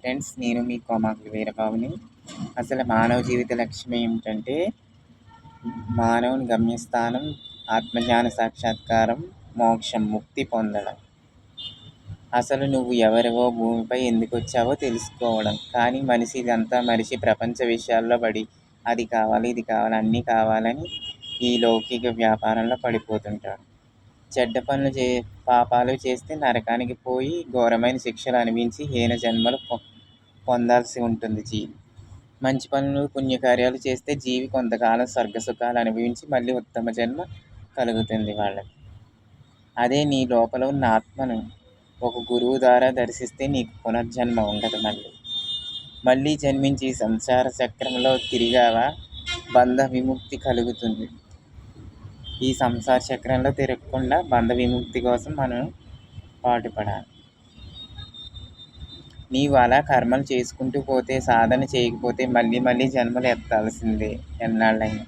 Friends, నేను మీ కోమాకుల వీరబాబుని. అసలు మానవ జీవిత లక్ష్యం ఏమిటంటే, మానవుని గమ్యస్థానం ఆత్మజ్ఞాన సాక్షాత్కారం, మోక్షం, ముక్తి పొందడం. అసలు నువ్వు ఎవరివో, భూమిపై ఎందుకొచ్చావో తెలుసుకోవడం. కానీ మనిషి ఇదంతా మనిషి ప్రపంచ విషయాల్లో పడి అది కావాలి, ఇది కావాలి, అన్నీ కావాలని ఈ లౌకిక వ్యాపారంలో పడిపోతుంటాడు. చెడ్డ పనులు పాపాలు చేస్తే నరకానికి పోయి ఘోరమైన శిక్షలు అనుభవించి హీన జన్మలు పొందాల్సి ఉంటుంది జీవి. మంచి పనులు పుణ్యకార్యాలు చేస్తే జీవి కొంతకాలం స్వర్గసుఖాలు అనుభవించి మళ్ళీ ఉత్తమ జన్మ కలుగుతుంది వాళ్ళకి. అదే నీ లోపల ఉన్న ఆత్మను ఒక గురువు ద్వారా దర్శిస్తే నీకు పునర్జన్మ ఉండదు. మళ్ళీ జన్మించి సంసార చక్రంలో తిరిగావా బంధ విముక్తి కలుగుతుంది. ఈ సంసార చక్రంలో తిరగకుండా బంధ విముక్తి కోసం మనం పాటుపడాలి. నీవు అలా కర్మలు చేసుకుంటూ పోతే, సాధన చేయకపోతే మళ్ళీ జన్మలు ఎత్తాల్సిందే ఎన్నాళ్ళైనా.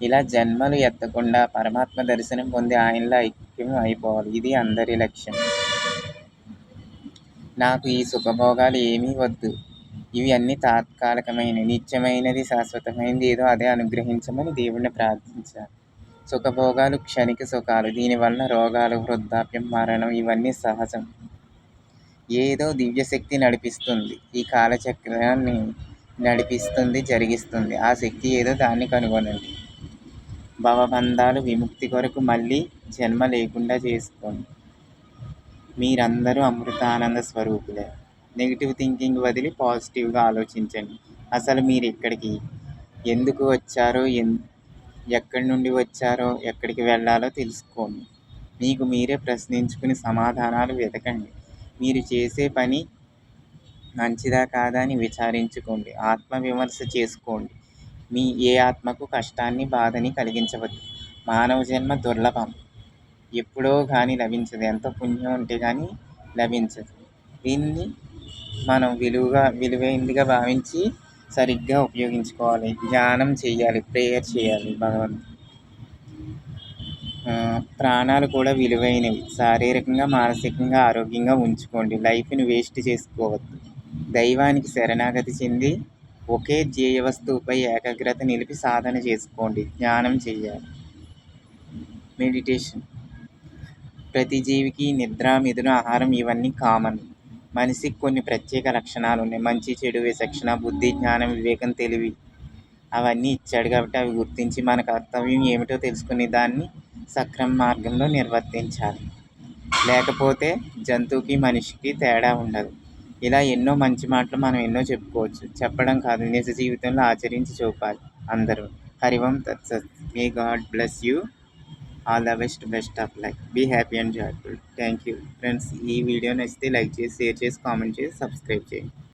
ఇలా జన్మలు ఎత్తకుండా పరమాత్మ దర్శనం పొంది ఆయనలో ఐక్యం అయిపోవాలి. ఇది అందరి లక్ష్యం. నాకు ఈ సుఖభోగాలు ఏమీ వద్దు, ఇవి అన్నీ తాత్కాలికమైనవి, నిత్యమైనది శాశ్వతమైనది ఏదో అదే అనుగ్రహించమని దేవుణ్ణి ప్రార్థించాలి. సుఖభోగాలు క్షణిక సుఖాలు. దీనివల్ల రోగాలు, వృద్ధాప్యం, మరణం ఇవన్నీ సహజం. ఏదో దివ్యశక్తి నడిపిస్తుంది, ఈ కాలచక్రాన్ని నడిపిస్తుంది, జరిగిస్తుంది. ఆ శక్తి ఏదో దాన్ని కనుగొనండి. భవబంధాలు విముక్తి కొరకు మళ్ళీ జన్మ లేకుండా చేసుకోండి. మీరందరూ అమృతానంద స్వరూపులే. నెగిటివ్ థింకింగ్ వదిలి పాజిటివ్గా ఆలోచించండి. అసలు మీరు ఇక్కడికి ఎందుకు వచ్చారో, ఎక్కడి నుండి వచ్చారో, ఎక్కడికి వెళ్ళాలో తెలుసుకోండి. మీకు మీరే ప్రశ్నించుకుని సమాధానాలు వెతకండి. మీరు చేసే పని మంచిదా కాదా అని విచారించుకోండి. ఆత్మవిమర్శ చేసుకోండి. మీ ఏ ఆత్మకు కష్టాన్ని, బాధని కలిగించవద్దు. మానవ జన్మ దుర్లభం, ఎప్పుడో కానీ లభించదు. ఎంతో పుణ్యం ఉంటే కానీ లభించదు. దీన్ని మనం విలువైనదిగా భావించి సరిగ్గా ఉపయోగించుకోవాలి. ధ్యానం చేయాలి, ప్రేయర్ చేయాలి. ప్రాణాలు కూడా విలువైనవి. శారీరకంగా, మానసికంగా ఆరోగ్యంగా ఉంచుకోండి. లైఫ్ని వేస్ట్ చేసుకోవద్దు. దైవానికి శరణాగతి చెంది ఒకే ధ్యేయ వస్తువుపై ఏకాగ్రత నిలిపి సాధన చేసుకోండి. ధ్యానం చేయాలి, మెడిటేషన్. ప్రతి జీవికి నిద్ర, మిథున, ఆహారం ఇవన్నీ కామన్. మనిషికి కొన్ని ప్రత్యేక లక్షణాలు ఉన్నాయి. మంచి, చెడు, విచక్షణ, బుద్ధి, జ్ఞానం, వివేకం, తెలివి అవన్నీ ఇచ్చాడు. కాబట్టి అవి గుర్తించి మన కర్తవ్యం ఏమిటో తెలుసుకుని దాన్ని సక్రమ మార్గంలో నిర్వర్తించాలి. లేకపోతే జంతువుకి మనిషికి తేడా ఉండదు. ఇలా ఎన్నో మంచి మాటలు మనం ఎన్నో చెప్పుకోవచ్చు. చెప్పడం కాదు, నిజ జీవితంలో ఆచరించి చూపాలి అందరూ. హరి ఓం తత్సత్. May God bless you. All the best of life. Be happy and joyful. Thank you friends. ఈ వీడియో నచ్చితే లైక్ చేసి, షేర్ చేసి, కామెంట్ చేసి, సబ్స్క్రైబ్ చేయండి.